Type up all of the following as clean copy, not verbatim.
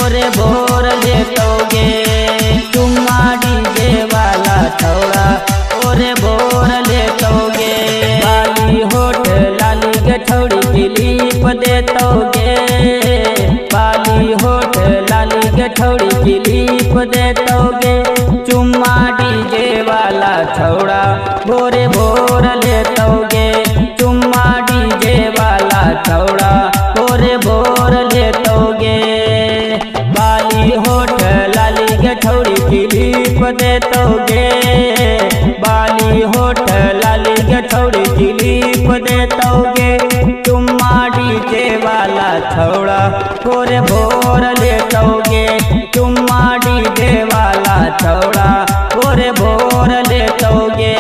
भोरे भोर लेतोगे। चुम्मा डीजे वाला छौड़ा भोरे भोर लेतोगे। बाली होठ लाली के छौड़ी क्लिप देतोगे। बाली होठ लाली के छौड़ी क्लिप देतोगे। चुम्मा डीजे वाला छौड़ा भोरे भोर लेतोगे। चुम्मा डीजे वाला छौड़ा भोरे भोर लेतोगे। बाली होठ लाली के छौड़ी क्लिप देतोगे। बाली होठ लाली के छौड़ी क्लिप देतोगे। चुम्मा डीजे वाला छौड़ा भोरे भोर लेतोगे। चुम्मा डीजे वाला छौड़ा भोरे भोर लेतोगे।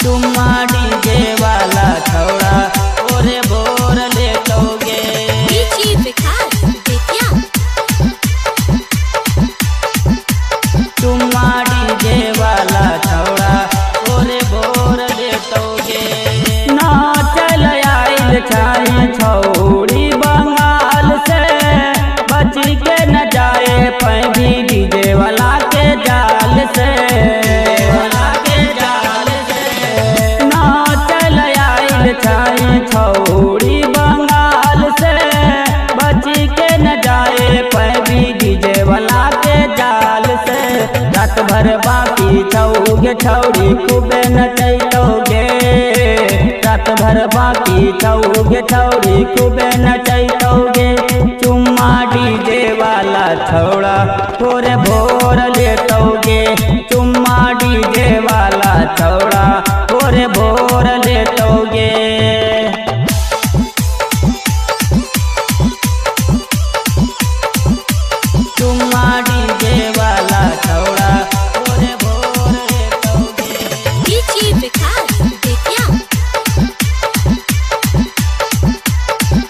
चुम्मा डीजे वाला छौड़ा भोरे भोर लेतोगे। चुम्मा डीजे वाला छौड़ा भोरे भोर लेतोगे। ना चल आइल छाई छौड़ी बंगाल से, बच के न जाए पैभी डीजे वाला के जाल से। छौड़ी बंगाल से, बच के न जाए पैभी डीजे वाला के जाल से। रात भर बाकी छौगे छौड़ी खूबे नचैतोगे। रात भर बाकी छौगे छौड़ी खूबे नचैतोगे। चुम्मा डीजे वाला छौड़ा भोरे भोर लेतोगे। चुम्मा डीजे वाला छौड़ा भोरे भोर लेतोगे। चुम्मा डीजे वाला छौड़ा भोरे भोर लेतोगे।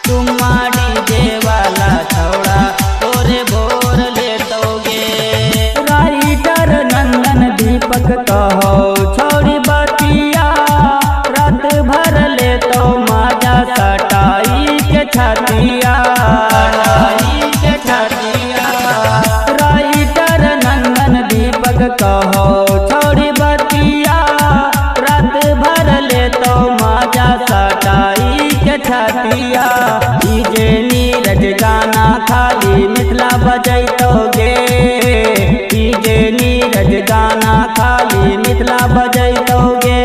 चुम्मा डीजे वाला छौड़ा भोरे भोर लेतोगे। राइटर नंदन दीपक कहो छौड़ी बतिया, रात भर लेतो माजा सटाई के छतिया। राइटर नंदन दीपक कहो छौड़ी बतिया, रात भर लेतो माजा सटाई के छतिया। डीजे नीरज गाना खाली मिथिला बजैतोगे। डीजे नीरज गाना खाली मिथिला बजैतोगे।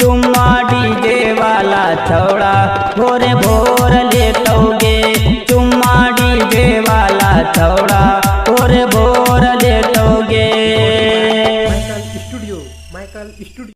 चुम्मा डीजे वाला छौड़ा भोरे भोर लेतोगे। चुम्मा डीजे वाला छौड़ा भोरे भोर लेतोगे। Michael studio.